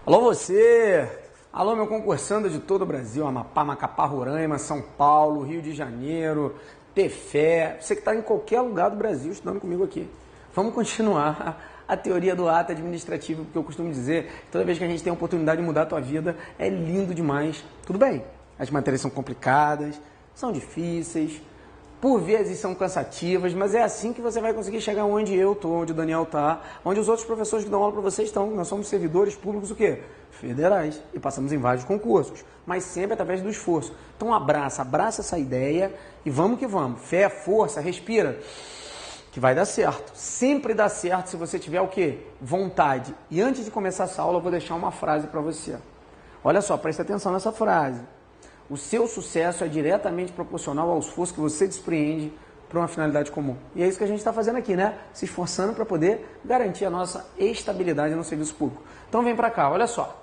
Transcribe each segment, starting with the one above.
Alô você! Alô meu concursando de todo o Brasil, Amapá, Macapá, Roraima, São Paulo, Rio de Janeiro, Tefé, você que está em qualquer lugar do Brasil estudando comigo aqui. Vamos continuar a teoria do ato administrativo, porque eu costumo dizer, toda vez que a gente tem a oportunidade de mudar a tua vida, é lindo demais. Tudo bem, as matérias são complicadas, são difíceis, por vezes são cansativas, mas é assim que você vai conseguir chegar onde eu estou, onde o Daniel está, onde os outros professores que dão aula para vocês estão. Nós somos servidores públicos o quê? Federais. E passamos em vários concursos, mas sempre através do esforço. Então abraça essa ideia e vamos que vamos. Fé, força, respira, que vai dar certo. Sempre dá certo se você tiver o quê? Vontade. E antes de começar essa aula eu vou deixar uma frase para você. Olha só, presta atenção nessa frase. O seu sucesso é diretamente proporcional ao esforço que você despreende para uma finalidade comum. E é isso que a gente está fazendo aqui, né? Se esforçando para poder garantir a nossa estabilidade no serviço público. Então vem para cá, olha só.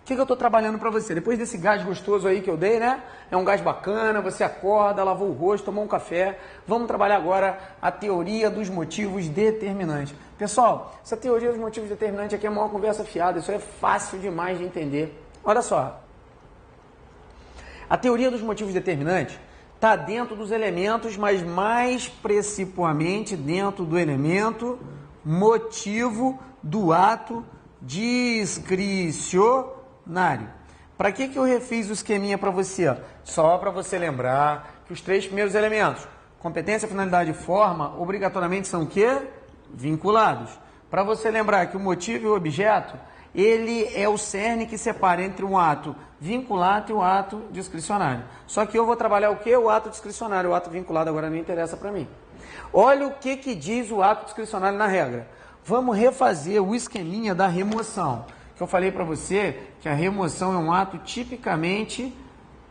O que eu estou trabalhando para você? Depois desse gás gostoso aí que eu dei, né? É um gás bacana, você acorda, lavou o rosto, tomou um café. Vamos trabalhar agora a teoria dos motivos determinantes. Pessoal, essa teoria dos motivos determinantes aqui é uma conversa fiada, isso é fácil demais de entender. Olha só. A teoria dos motivos determinantes está dentro dos elementos, mas mais principalmente dentro do elemento motivo do ato discricionário. Para que eu refiz o esqueminha para você? Só para você lembrar que os três primeiros elementos, competência, finalidade e forma, obrigatoriamente são o quê? Vinculados. Para você lembrar que o motivo e o objeto, ele é o cerne que separa entre um ato vinculado e o ato discricionário. Só que eu vou trabalhar o quê? O ato discricionário. O ato vinculado agora não interessa para mim. Olha o que diz o ato discricionário na regra. Vamos refazer o esqueminha da remoção. Que eu falei para você que a remoção é um ato tipicamente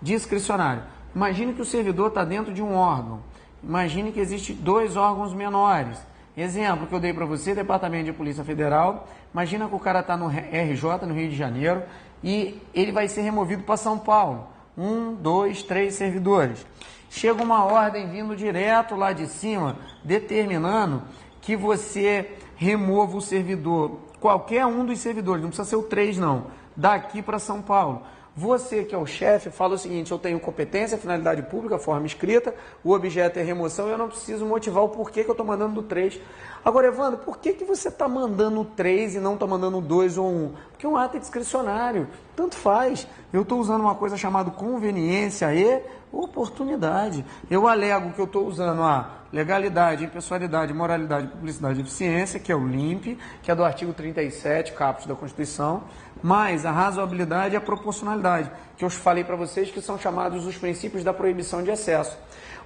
discricionário. Imagine que o servidor está dentro de um órgão. Imagine que existem dois órgãos menores. Exemplo que eu dei para você, Departamento de Polícia Federal. Imagina que o cara está no RJ, no Rio de Janeiro, e ele vai ser removido para São Paulo. 1, 2, 3 servidores. Chega uma ordem vindo direto lá de cima, determinando que você remova o servidor, qualquer um dos servidores, não precisa ser o 3 não, daqui para São Paulo. Você que é o chefe fala o seguinte: eu tenho competência, finalidade pública, forma escrita, o objeto é remoção e eu não preciso motivar o porquê que eu estou mandando do 3. Agora, Evandro, por que você está mandando o 3 e não está mandando o 2 ou 1? Porque um ato é discricionário, tanto faz. Eu estou usando uma coisa chamada conveniência e oportunidade. Eu alego que eu estou usando a legalidade, impessoalidade, moralidade, publicidade e eficiência, que é o LIMP, que é do artigo 37, caput da Constituição, mais a razoabilidade e a proporcionalidade, que eu falei para vocês que são chamados os princípios da proibição de excesso.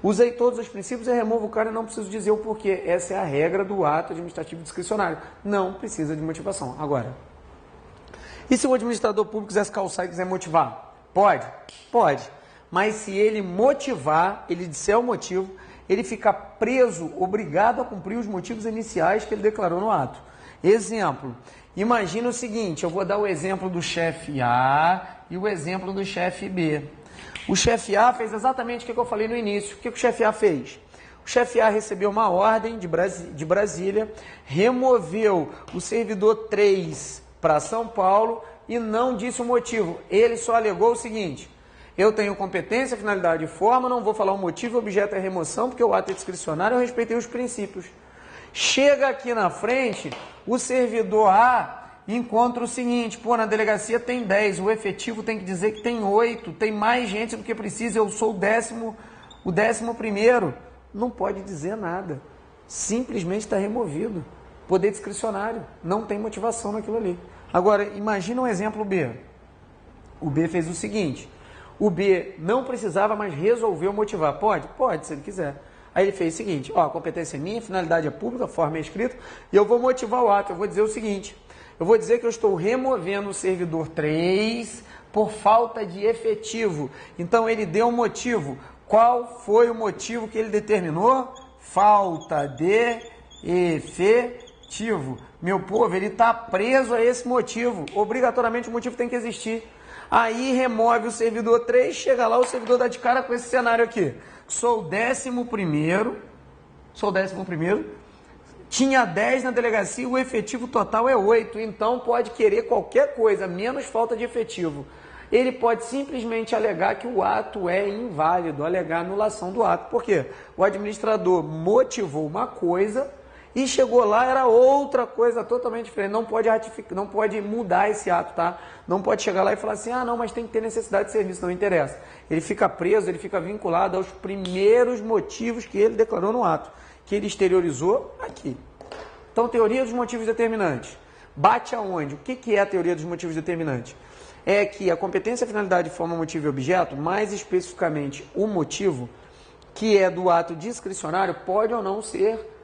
Usei todos os princípios e removo o cara e não preciso dizer o porquê. Essa é a regra do ato administrativo discricionário. Não precisa de motivação. Agora, e se o administrador público quiser se calçar e quiser motivar? Pode? Pode. Mas se ele motivar, ele disser o motivo, ele fica preso, obrigado a cumprir os motivos iniciais que ele declarou no ato. Exemplo, imagina o seguinte, eu vou dar o exemplo do chefe A e o exemplo do chefe B. O chefe A fez exatamente o que eu falei no início. O que o chefe A fez? O chefe A recebeu uma ordem de Brasília, removeu o servidor 3 para São Paulo e não disse o motivo. Ele só alegou o seguinte: eu tenho competência, finalidade e forma, não vou falar o motivo, o objeto é remoção, porque o ato é discricionário, eu respeitei os princípios. Chega aqui na frente, o servidor A encontra o seguinte: pô, na delegacia tem 10, o efetivo tem que dizer que tem 8, tem mais gente do que precisa, eu sou o 11º. Não pode dizer nada, simplesmente está removido. Poder discricionário, não tem motivação naquilo ali. Agora, imagina um exemplo B. O B fez o seguinte: o B não precisava, mas resolveu motivar. Pode? Pode, se ele quiser. Aí ele fez o seguinte: ó, a competência é minha, finalidade é pública, forma é escrita, e eu vou motivar o ato. Eu vou dizer o seguinte: eu vou dizer que eu estou removendo o servidor 3 por falta de efetivo. Então ele deu um motivo. Qual foi o motivo que ele determinou? Falta de efetivo. Meu povo, ele está preso a esse motivo. Obrigatoriamente o motivo tem que existir. Aí remove o servidor 3, chega lá, o servidor dá de cara com esse cenário aqui. Sou o 11º, Tinha 10 na delegacia, o efetivo total é 8, então pode querer qualquer coisa, menos falta de efetivo. Ele pode simplesmente alegar que o ato é inválido, alegar anulação do ato. Por quê? O administrador motivou uma coisa e chegou lá, era outra coisa totalmente diferente. Não pode ratificar, não pode mudar esse ato, tá? Não pode chegar lá e falar assim, ah, não, mas tem que ter necessidade de serviço, não interessa. Ele fica preso, ele fica vinculado aos primeiros motivos que ele declarou no ato, que ele exteriorizou aqui. Então, teoria dos motivos determinantes. Bate aonde? O que é a teoria dos motivos determinantes? É que a competência, finalidade, forma, motivo e objeto, mais especificamente o motivo, que é do ato discricionário, pode ou não ser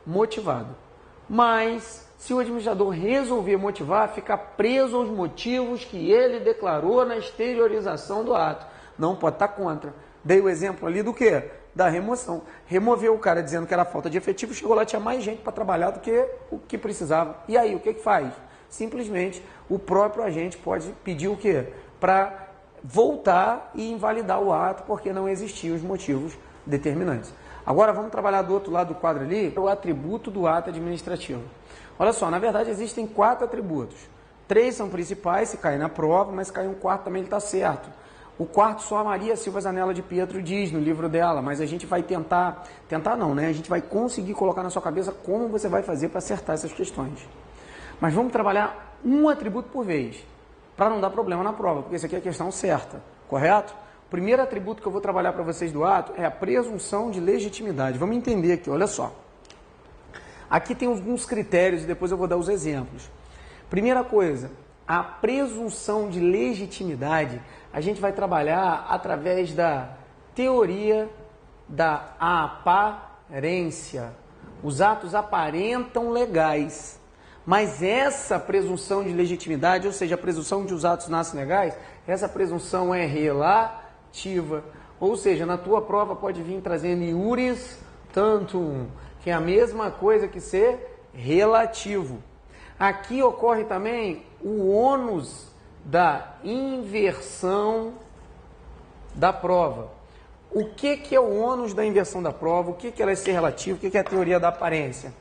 motivado. Mas, se o administrador resolver motivar, fica preso aos motivos que ele declarou na exteriorização do ato. Não pode estar contra. Dei o exemplo ali do quê? Da remoção. Removeu o cara dizendo que era falta de efetivo, chegou lá, tinha mais gente para trabalhar do que o que precisava. E aí, o que faz? Simplesmente, o próprio agente pode pedir o quê? Para voltar e invalidar o ato, porque não existiam os motivos determinantes. Agora, vamos trabalhar do outro lado do quadro ali, o atributo do ato administrativo. Olha só, na verdade, existem 4 atributos. 3 são principais, se cair na prova, mas se cair um quarto também ele está certo. O quarto só a Maria Silva Zanella de Pietro diz no livro dela, mas a gente vai tentar não, né? A gente vai conseguir colocar na sua cabeça como você vai fazer para acertar essas questões. Mas vamos trabalhar um atributo por vez, para não dar problema na prova, porque isso aqui é a questão certa, correto? O primeiro atributo que eu vou trabalhar para vocês do ato é a presunção de legitimidade. Vamos entender aqui, olha só. Aqui tem alguns critérios e depois eu vou dar os exemplos. Primeira coisa, a presunção de legitimidade, a gente vai trabalhar através da teoria da aparência. Os atos aparentam legais, mas essa presunção de legitimidade, ou seja, a presunção de os atos nascem legais, essa presunção é relativa. Ou seja, na tua prova pode vir trazendo iuris tantum, que é a mesma coisa que ser relativo. Aqui ocorre também o ônus da inversão da prova. O que é o ônus da inversão da prova? O que ela é ser relativo? O que é a teoria da aparência?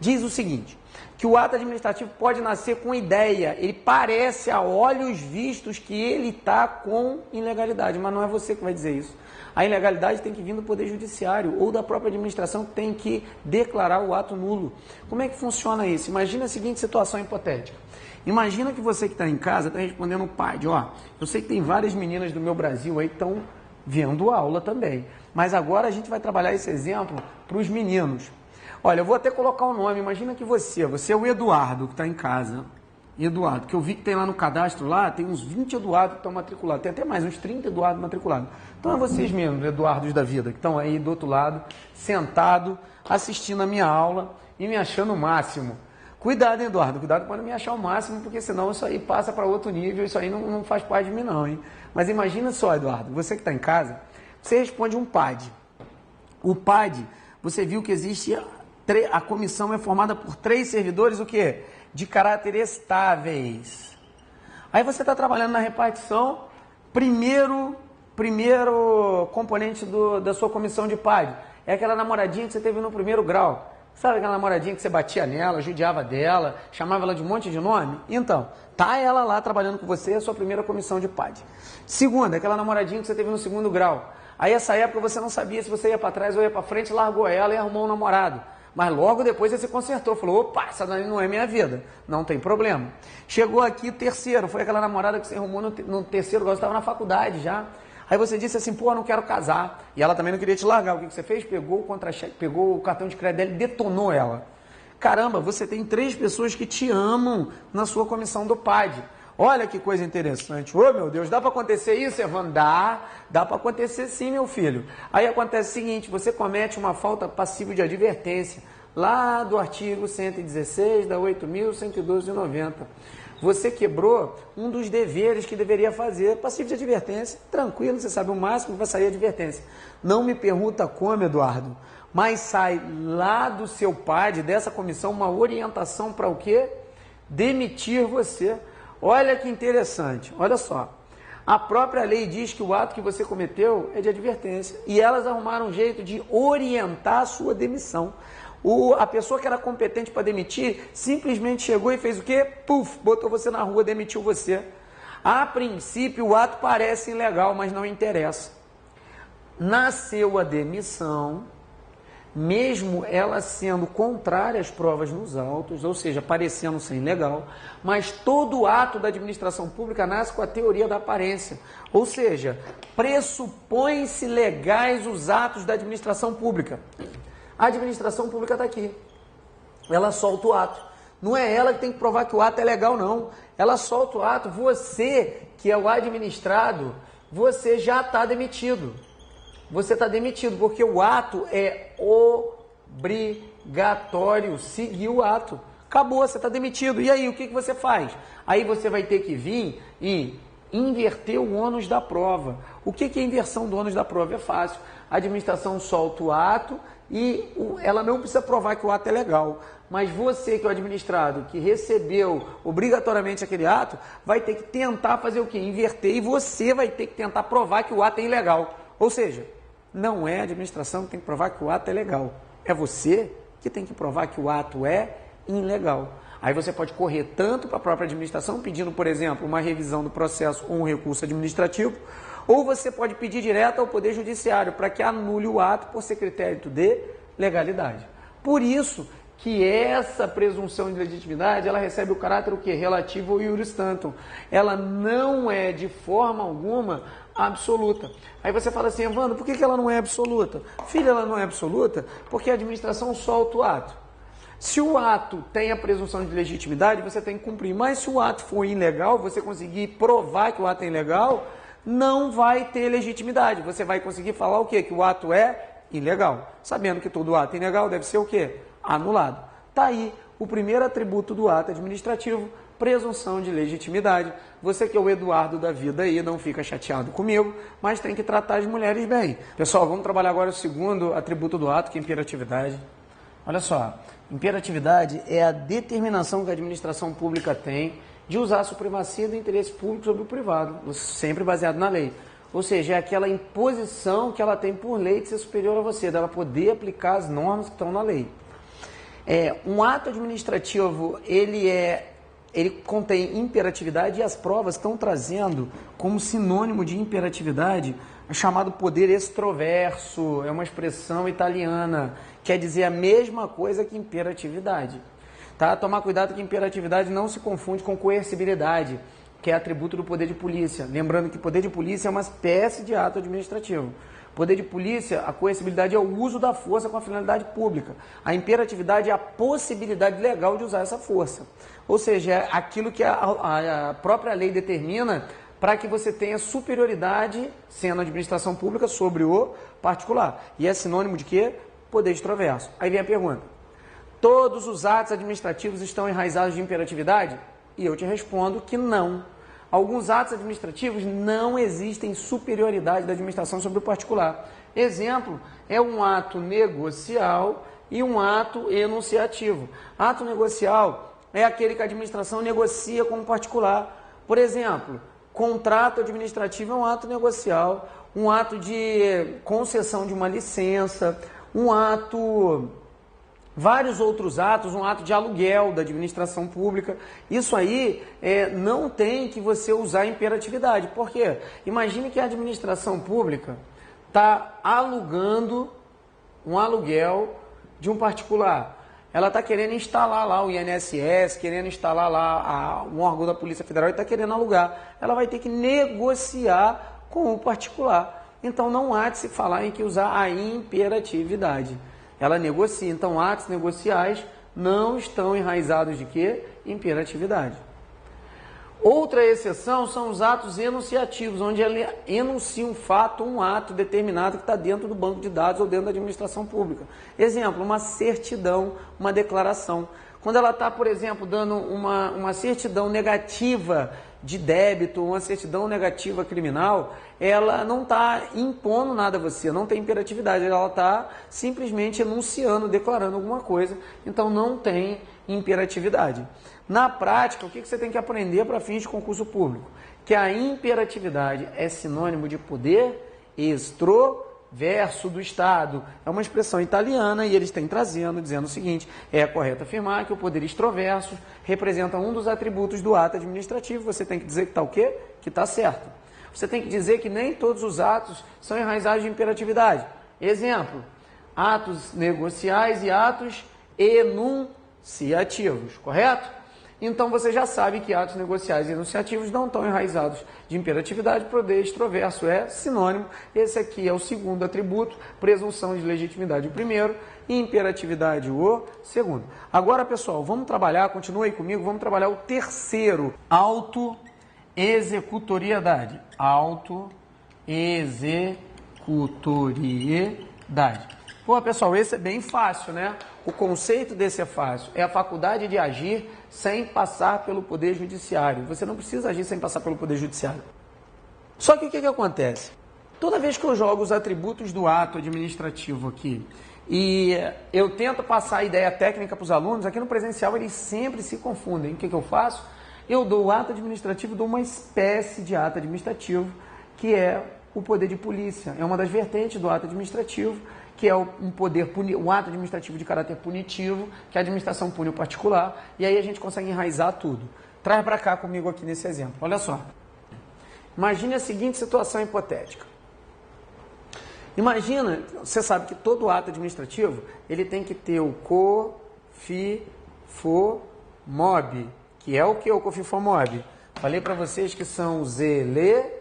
Diz o seguinte, que o ato administrativo pode nascer com ideia, ele parece a olhos vistos que ele está com ilegalidade, mas não é você que vai dizer isso. A ilegalidade tem que vir do Poder Judiciário ou da própria administração que tem que declarar o ato nulo. Como é que funciona isso? Imagina a seguinte situação hipotética. Imagina que você que está em casa está respondendo o PAD. Ó, eu sei que tem várias meninas do meu Brasil aí que estão vendo aula também, mas agora a gente vai trabalhar esse exemplo para os meninos. Olha, eu vou até colocar o nome. Imagina que você é o Eduardo que está em casa. Eduardo, que eu vi que tem lá no cadastro, lá tem uns 20 Eduardo que estão matriculados, tem até mais, uns 30 Eduardo matriculados. Então é vocês mesmos, Eduardos da vida, que estão aí do outro lado, sentado, assistindo a minha aula e me achando o máximo. Cuidado, hein, Eduardo, cuidado para não me achar o máximo, porque senão isso aí passa para outro nível, isso aí não faz parte de mim não, hein. Mas imagina só, Eduardo, você que está em casa, você responde um PAD. O PAD, você viu que existe, a comissão é formada por 3 servidores, o quê? De caráter estáveis. Aí você está trabalhando na repartição, primeiro componente da sua comissão de PAD é aquela namoradinha que você teve no primeiro grau. Sabe aquela namoradinha que você batia nela, judiava dela, chamava ela de um monte de nome? Então, tá ela lá trabalhando com você, é a sua primeira comissão de PAD. Segunda, aquela namoradinha que você teve no segundo grau. Aí essa época você não sabia se você ia para trás ou ia para frente, largou ela e arrumou um namorado. Mas logo depois você se consertou, falou, opa, essa daí não é minha vida, não tem problema. Chegou aqui o terceiro, foi aquela namorada que você arrumou no terceiro grau, você estava na faculdade já. Aí você disse assim, pô, não quero casar. E ela também não queria te largar. O que você fez? Pegou o contra-cheque, pegou o cartão de crédito dela e detonou ela. Caramba, você tem 3 pessoas que te amam na sua comissão do PAD. Olha que coisa interessante. Ô, meu Deus, dá para acontecer isso, Evandro? Dá para acontecer sim, meu filho. Aí acontece o seguinte, você comete uma falta passiva de advertência, lá do artigo 116 da 8.112 de 90. Você quebrou um dos deveres que deveria fazer, passivo de advertência, tranquilo, você sabe o máximo que vai sair a advertência. Não me pergunta como, Eduardo, mas sai lá do seu PAD, dessa comissão, uma orientação para o quê? Demitir você. Olha que interessante, olha só. A própria lei diz que o ato que você cometeu é de advertência. E elas arrumaram um jeito de orientar a sua demissão. A pessoa que era competente para demitir simplesmente chegou e fez o quê? Puf, botou você na rua, demitiu você. A princípio, o ato parece ilegal, mas não interessa. Nasceu a demissão, mesmo ela sendo contrária às provas nos autos, ou seja, parecendo ser ilegal, mas todo ato da administração pública nasce com a teoria da aparência, ou seja, pressupõe-se legais os atos da administração pública. A administração pública está aqui, ela solta o ato. Não é ela que tem que provar que o ato é legal, não. Ela solta o ato, você que é o administrado, você já está demitido. Você está demitido, porque o ato é obrigatório seguir o ato. Acabou, você está demitido. E aí, o que você faz? Aí você vai ter que vir e inverter o ônus da prova. O que é a inversão do ônus da prova? É fácil. A administração solta o ato e ela não precisa provar que o ato é legal. Mas você, que é o administrado, que recebeu obrigatoriamente aquele ato, vai ter que tentar fazer o quê? Inverter, e você vai ter que tentar provar que o ato é ilegal. Ou seja, não é a administração que tem que provar que o ato é legal. É você que tem que provar que o ato é ilegal. Aí você pode correr tanto para a própria administração, pedindo, por exemplo, uma revisão do processo ou um recurso administrativo, ou você pode pedir direto ao Poder Judiciário para que anule o ato por ser critério de legalidade. Por isso que essa presunção de legitimidade, ela recebe o caráter o quê? Relativo ao iuris tantum. Ela não é de forma alguma absoluta. Aí você fala assim, Evandro, por que ela não é absoluta? Filha, ela não é absoluta porque a administração solta o ato. Se o ato tem a presunção de legitimidade, você tem que cumprir. Mas se o ato for ilegal, você conseguir provar que o ato é ilegal, não vai ter legitimidade. Você vai conseguir falar o quê? Que o ato é ilegal. Sabendo que todo ato ilegal deve ser o quê? Anulado. Está aí o primeiro atributo do ato administrativo, presunção de legitimidade. Você que é o Eduardo da vida aí, não fica chateado comigo, mas tem que tratar as mulheres bem. Pessoal, vamos trabalhar agora o segundo atributo do ato, que é imperatividade. Olha só, imperatividade é a determinação que a administração pública tem de usar a supremacia do interesse público sobre o privado, sempre baseado na lei. Ou seja, é aquela imposição que ela tem por lei de ser superior a você, dela poder aplicar as normas que estão na lei. Um ato administrativo, ele contém imperatividade e as provas estão trazendo como sinônimo de imperatividade o chamado poder extroverso, é uma expressão italiana, quer dizer a mesma coisa que imperatividade. Tá? Tomar cuidado que imperatividade não se confunde com coercibilidade, que é atributo do poder de polícia. Lembrando que poder de polícia é uma espécie de ato administrativo. Poder de polícia, a coercibilidade é o uso da força com a finalidade pública. A imperatividade é a possibilidade legal de usar essa força. Ou seja, é aquilo que a própria lei determina para que você tenha superioridade, sendo a administração pública, sobre o particular. E é sinônimo de quê? Poder extroverso. Aí vem a pergunta. Todos os atos administrativos estão enraizados de imperatividade? E eu te respondo que não. Alguns atos administrativos não existem superioridade da administração sobre o particular. Exemplo, é um ato negocial e um ato enunciativo. Ato negocial é aquele que a administração negocia com o particular. Por exemplo, contrato administrativo é um ato negocial, um ato de concessão de uma licença, um ato... vários outros atos, um ato de aluguel da administração pública. Isso aí não tem que você usar imperatividade. Por quê? Imagine que a administração pública está alugando um aluguel de um particular. Ela está querendo instalar lá o INSS, querendo instalar lá um órgão da Polícia Federal e está querendo alugar. Ela vai ter que negociar com o particular. Então não há de se falar em que usar a imperatividade. Ela negocia. Então, atos negociais não estão enraizados de quê? Imperatividade. Outra exceção são os atos enunciativos, onde ele enuncia um fato, um ato determinado que está dentro do banco de dados ou dentro da administração pública. Exemplo, uma certidão, uma declaração. Quando ela está, por exemplo, dando uma certidão negativa de débito, uma certidão negativa criminal, ela não está impondo nada a você, não tem imperatividade, ela está simplesmente enunciando, declarando alguma coisa, então não tem imperatividade. Na prática, o que você tem que aprender para fins de concurso público? Que a imperatividade é sinônimo de poder extroverso. verso do Estado. É uma expressão italiana e eles têm trazendo, dizendo o seguinte: é correto afirmar que o poder extroverso representa um dos atributos do ato administrativo. Você tem que dizer que está o quê? Que está certo. Você tem que dizer que nem todos os atos são enraizados de imperatividade. Exemplo, atos negociais e atos enunciativos, correto? Então você já sabe que atos negociais e enunciativos não estão enraizados de imperatividade, poder extroverso é sinônimo. Esse aqui é o segundo atributo, presunção de legitimidade o primeiro e imperatividade o segundo. Agora, pessoal, vamos trabalhar, continua aí comigo, vamos trabalhar o terceiro, autoexecutoriedade. Autoexecutoriedade. Pô, pessoal, esse é bem fácil, né? O conceito desse é fácil. É a faculdade de agir sem passar pelo Poder Judiciário. Você não precisa agir sem passar pelo Poder Judiciário. Só que o que acontece? Toda vez que eu jogo os atributos do ato administrativo aqui e eu tento passar a ideia técnica para os alunos, aqui no presencial eles sempre se confundem. O que eu faço? Eu dou o ato administrativo, dou uma espécie de ato administrativo, que é o poder de polícia. É uma das vertentes do ato administrativo, que é um ato administrativo de caráter punitivo, que a administração pune o particular, e aí a gente consegue enraizar tudo. Traz para cá comigo aqui nesse exemplo. Olha só. Imagine a seguinte situação hipotética. Imagina, você sabe que todo ato administrativo, ele tem que ter o COFIFOMOB, que é o que? O COFIFOMOB? Falei para vocês que são os elementos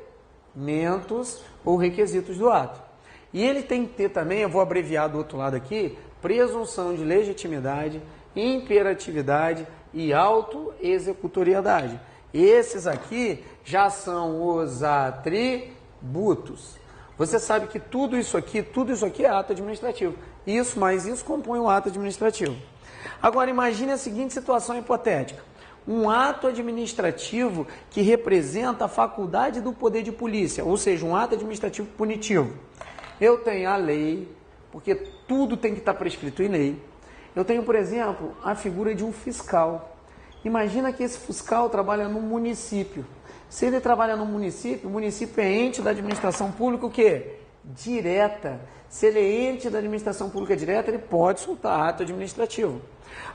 ou requisitos do ato. E ele tem que ter também, eu vou abreviar do outro lado aqui, presunção de legitimidade, imperatividade e autoexecutoriedade. Esses aqui já são os atributos. Você sabe que tudo isso aqui é ato administrativo. Isso mais isso compõe o ato administrativo. Agora imagine a seguinte situação hipotética. Um ato administrativo que representa a faculdade do poder de polícia, ou seja, um ato administrativo punitivo. Eu tenho a lei, porque tudo tem que estar prescrito em lei. Eu tenho, por exemplo, a figura de um fiscal. Imagina que esse fiscal trabalha num município. Se ele trabalha num município, o município é ente da administração pública o quê? Direta. Se ele é ente da administração pública direta, ele pode soltar ato administrativo.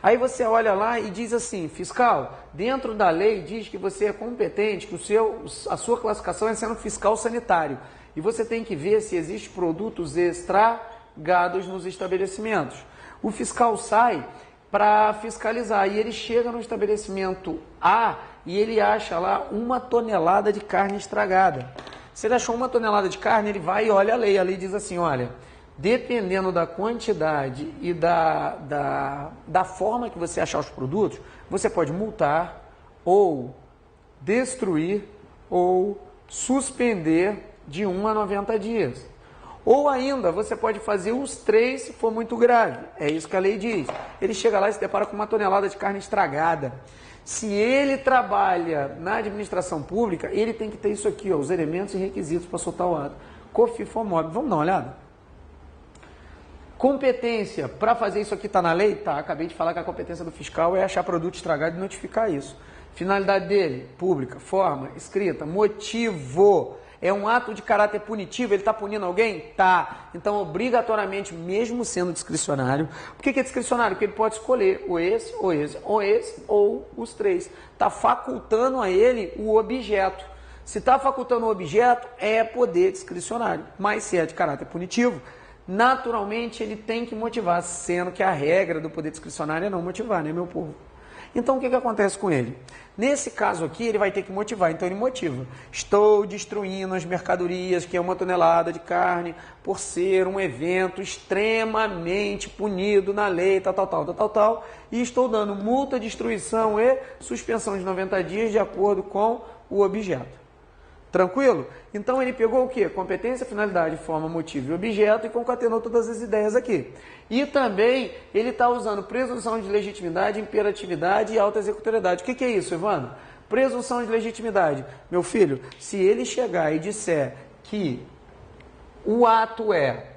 Aí você olha lá e diz assim: fiscal, dentro da lei diz que você é competente, que a sua classificação é sendo fiscal sanitário. E você tem que ver se existem produtos estragados nos estabelecimentos. O fiscal sai para fiscalizar e ele chega no estabelecimento A e ele acha lá 1 tonelada de carne estragada. Se ele achou 1 tonelada de carne, ele vai e olha a lei. A lei diz assim: olha, dependendo da quantidade e da forma que você achar os produtos, você pode multar ou destruir ou suspender de 1 a 90 dias. Ou ainda, você pode fazer os 3 se for muito grave. É isso que a lei diz. Ele chega lá e se depara com 1 tonelada de carne estragada. Se ele trabalha na administração pública, ele tem que ter isso aqui, ó, os elementos e requisitos para soltar o ato. COFIFOMOB. Vamos dar uma olhada? Competência para fazer isso aqui está na lei? Tá, acabei de falar que a competência do fiscal é achar produto estragado e notificar isso. Finalidade dele, pública, forma, escrita, motivo. É um ato de caráter punitivo, ele está punindo alguém? Tá. Então, obrigatoriamente, mesmo sendo discricionário, por que é discricionário? Porque ele pode escolher ou esse, ou esse, ou esse, ou os 3. Está facultando a ele o objeto. Se está facultando o objeto, é poder discricionário. Mas se é de caráter punitivo, naturalmente ele tem que motivar, sendo que a regra do poder discricionário é não motivar, né, meu povo? Então, o que acontece com ele? Nesse caso aqui, ele vai ter que motivar, então ele motiva. Estou destruindo as mercadorias, que é 1 tonelada de carne, por ser um evento extremamente punido na lei, tal, e estou dando multa, destruição e suspensão de 90 dias de acordo com o objeto. Tranquilo? Então ele pegou o quê? Competência, finalidade, forma, motivo e objeto e concatenou todas as ideias aqui. E também ele está usando presunção de legitimidade, imperatividade e autoexecutoriedade. O que é isso, Evandro? Presunção de legitimidade. Meu filho, se ele chegar e disser que o ato é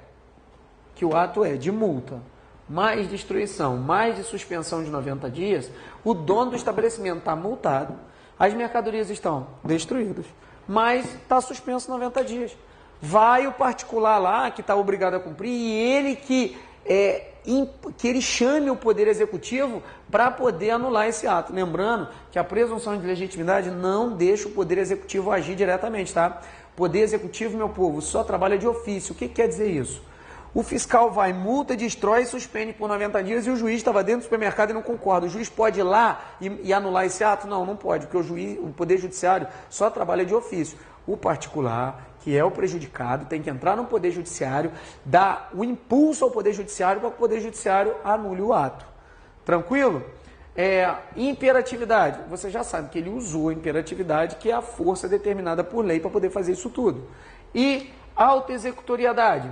de multa, mais destruição, mais de suspensão de 90 dias, o dono do estabelecimento está multado, as mercadorias estão destruídas, mas está suspenso 90 dias. Vai o particular lá, que está obrigado a cumprir, e ele que ele chame o Poder Executivo para poder anular esse ato. Lembrando que a presunção de legitimidade não deixa o Poder Executivo agir diretamente, tá? Poder Executivo, meu povo, só trabalha de ofício. O que quer dizer isso? O fiscal vai, multa, destrói e suspende por 90 dias e o juiz estava dentro do supermercado e não concorda. O juiz pode ir lá e anular esse ato? Não, não pode, porque o Poder Judiciário só trabalha de ofício. O particular, que é o prejudicado, tem que entrar no Poder Judiciário, dar o impulso ao Poder Judiciário para que o Poder Judiciário anule o ato. Tranquilo? Imperatividade. Você já sabe que ele usou a imperatividade, que é a força determinada por lei para poder fazer isso tudo. E autoexecutoriedade.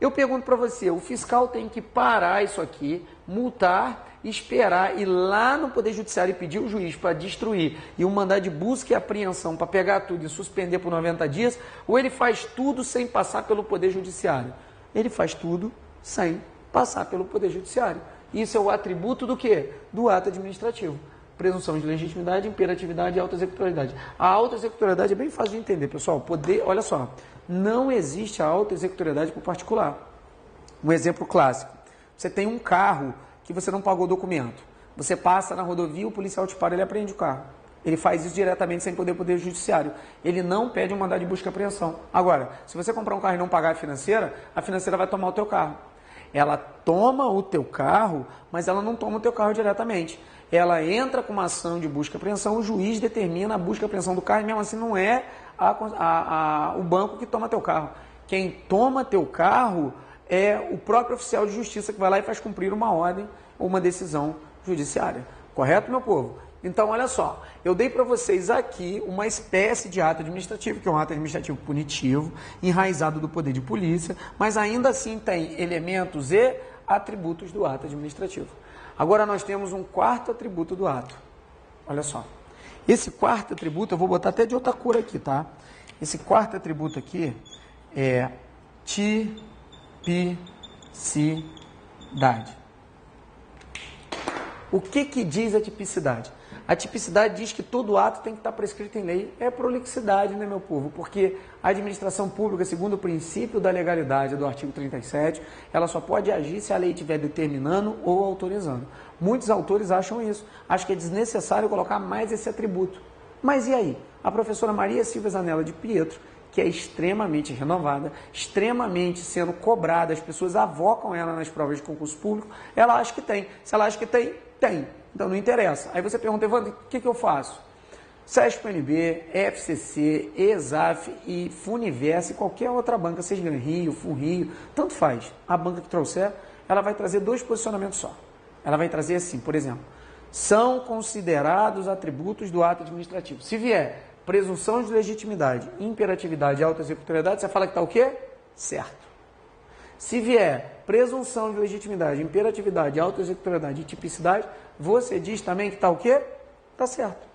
Eu pergunto para você, o fiscal tem que parar isso aqui, multar, esperar, ir lá no Poder Judiciário e pedir ao juiz para destruir e um mandado de busca e apreensão para pegar tudo e suspender por 90 dias, ou ele faz tudo sem passar pelo Poder Judiciário? Ele faz tudo sem passar pelo Poder Judiciário. Isso é o atributo do quê? Do ato administrativo. Presunção de legitimidade, imperatividade e autoexecutoriedade. A autoexecutoriedade é bem fácil de entender, pessoal. Olha só, não existe a autoexecutoriedade por particular. Um exemplo clássico. Você tem um carro que você não pagou o documento. Você passa na rodovia, o policial te para, ele apreende o carro. Ele faz isso diretamente sem poder judiciário. Ele não pede um mandado de busca e apreensão. Agora, se você comprar um carro e não pagar a financeira vai tomar o teu carro. Ela toma o teu carro, mas ela não toma o teu carro diretamente. Ela entra com uma ação de busca e apreensão, o juiz determina a busca e apreensão do carro, e mesmo assim não é o banco que toma teu carro. Quem toma teu carro é o próprio oficial de justiça que vai lá e faz cumprir uma ordem ou uma decisão judiciária. Correto, meu povo? Então, olha só, eu dei para vocês aqui uma espécie de ato administrativo, que é um ato administrativo punitivo, enraizado do poder de polícia, mas ainda assim tem elementos e atributos do ato administrativo. Agora nós temos um quarto atributo do ato. Olha só. Esse quarto atributo, eu vou botar até de outra cor aqui, tá? Esse quarto atributo aqui é tipicidade. O que diz a tipicidade? A tipicidade diz que todo ato tem que estar prescrito em lei. É prolixidade, né, meu povo? Porque a administração pública, segundo o princípio da legalidade do artigo 37, ela só pode agir se a lei estiver determinando ou autorizando. Muitos autores acham isso. Acham que é desnecessário colocar mais esse atributo. Mas e aí? A professora Maria Silvia Zanella de Pietro, que é extremamente renovada, extremamente sendo cobrada, as pessoas avocam ela nas provas de concurso público, ela acha que tem. Se ela acha que tem, tem. Então não interessa. Aí você pergunta, Evandro, o que eu faço? SESP-UNB, FCC, ESAF e Funiverse e qualquer outra banca, seja Rio, FunRio, tanto faz. A banca que trouxer, ela vai trazer 2 posicionamentos só. Ela vai trazer assim, por exemplo, são considerados atributos do ato administrativo. Se vier presunção de legitimidade, imperatividade e autoexecutoriedade, você fala que está o quê? Certo. Se vier presunção de legitimidade, imperatividade, autoexecutoriedade e tipicidade, você diz também que está o quê? Está certo.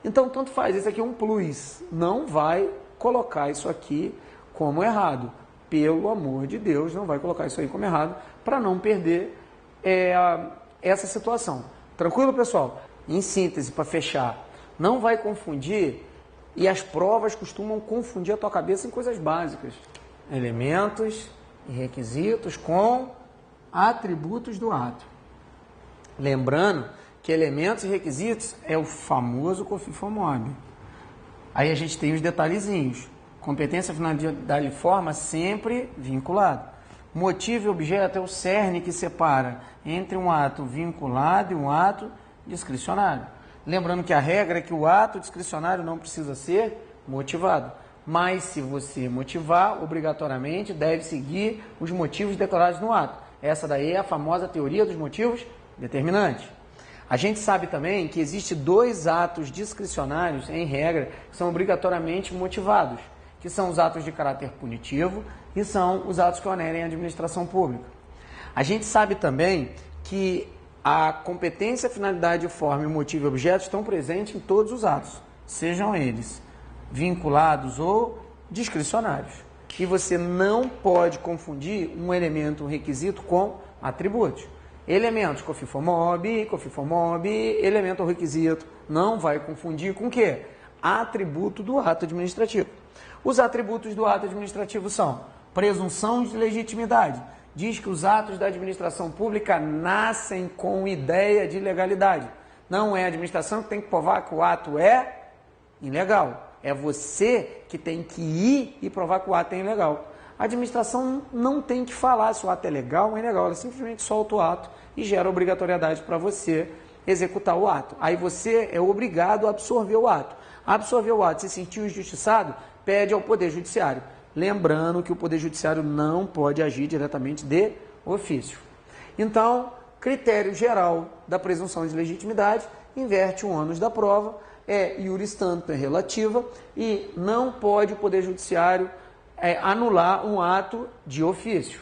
Então, tanto faz. Esse aqui é um plus. Não vai colocar isso aqui como errado. Pelo amor de Deus, não vai colocar isso aí como errado para não perder essa situação. Tranquilo, pessoal? Em síntese, para fechar, não vai confundir, e as provas costumam confundir a tua cabeça em coisas básicas. Elementos e requisitos com atributos do ato. Lembrando que elementos e requisitos é o famoso COFINFOMOB. Aí a gente tem os detalhezinhos. Competência, finalidade e forma sempre vinculado. Motivo e objeto é o cerne que separa entre um ato vinculado e um ato discricionário. Lembrando que a regra é que o ato discricionário não precisa ser motivado. Mas se você motivar, obrigatoriamente deve seguir os motivos declarados no ato. Essa daí é a famosa teoria dos motivos determinantes. A gente sabe também que existe 2 atos discricionários, em regra, que são obrigatoriamente motivados, que são os atos de caráter punitivo e são os atos que onerem a administração pública. A gente sabe também que a competência, finalidade, forma, motivo e objeto estão presentes em todos os atos, sejam eles vinculados ou discricionários. E você não pode confundir um elemento, um requisito com atributos. Elementos, COFINFOMOB, elemento ou requisito. Não vai confundir com o quê? Atributo do ato administrativo. Os atributos do ato administrativo são presunção de legitimidade. Diz que os atos da administração pública nascem com ideia de legalidade. Não é a administração que tem que provar que o ato é ilegal. É você que tem que ir e provar que o ato é ilegal. A administração não tem que falar se o ato é legal ou ilegal. Ela simplesmente solta o ato e gera obrigatoriedade para você executar o ato. Aí você é obrigado a absorver o ato. Absorver o ato, se sentir injustiçado, pede ao Poder Judiciário. Lembrando que o Poder Judiciário não pode agir diretamente de ofício. Então, critério geral da presunção de legitimidade, inverte o ônus da prova, é iuris tanto, é relativa, e não pode o Poder Judiciário anular um ato de ofício.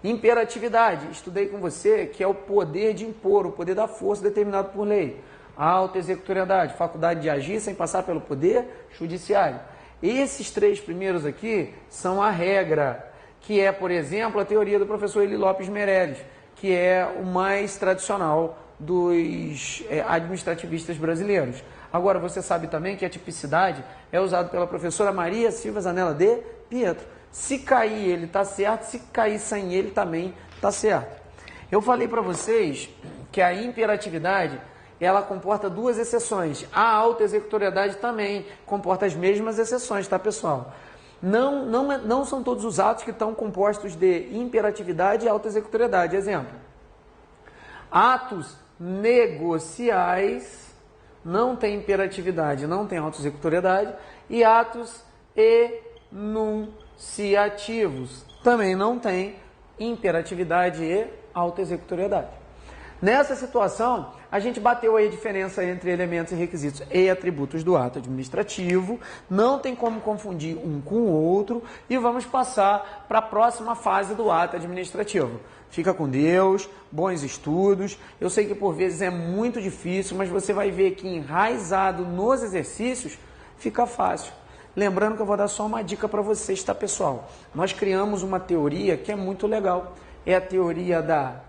Imperatividade, estudei com você, que é o poder de impor, o poder da força determinado por lei. Auto-executoriedade, faculdade de agir sem passar pelo Poder Judiciário. Esses três primeiros aqui são a regra, que é, por exemplo, a teoria do professor Eli Lopes Meirelles, que é o mais tradicional dos administrativistas brasileiros. Agora, você sabe também que a tipicidade é usada pela professora Maria Silva Zanella de Pietro. Se cair ele está certo, se cair sem ele também está certo. Eu falei para vocês que a imperatividade ela comporta duas exceções. A auto-executoriedade também comporta as mesmas exceções, tá, pessoal? Não são todos os atos que estão compostos de imperatividade e auto-executoriedade. Exemplo, atos negociais não tem imperatividade, não tem auto-executoriedade, e atos enunciativos também não tem imperatividade e auto-executoriedade. Nessa situação, a gente bateu aí a diferença entre elementos e requisitos e atributos do ato administrativo, não tem como confundir um com o outro e vamos passar para a próxima fase do ato administrativo. Fica com Deus, bons estudos. Eu sei que por vezes é muito difícil, mas você vai ver que enraizado nos exercícios fica fácil. Lembrando que eu vou dar só uma dica para vocês, tá, pessoal? Nós criamos uma teoria que é muito legal. É a teoria da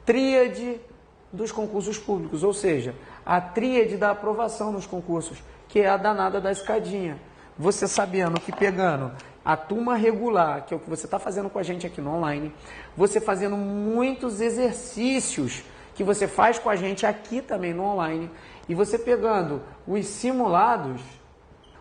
tríade dos concursos públicos, ou seja, a tríade da aprovação nos concursos, que é a danada da escadinha. Você sabendo que pegando a turma regular, que é o que você está fazendo com a gente aqui no online, você fazendo muitos exercícios que você faz com a gente aqui também no online, e você pegando os simulados,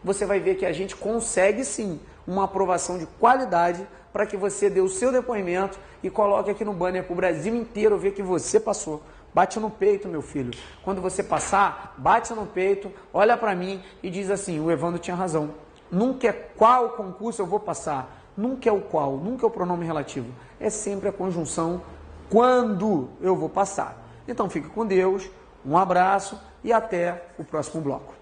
você vai ver que a gente consegue sim uma aprovação de qualidade para que você dê o seu depoimento e coloque aqui no banner para o Brasil inteiro ver que você passou. Bate no peito, meu filho. Quando você passar, bate no peito, olha para mim e diz assim, o Evandro tinha razão. Nunca é qual concurso eu vou passar, nunca é o qual, nunca é o pronome relativo. É sempre a conjunção quando eu vou passar. Então fique com Deus, um abraço e até o próximo bloco.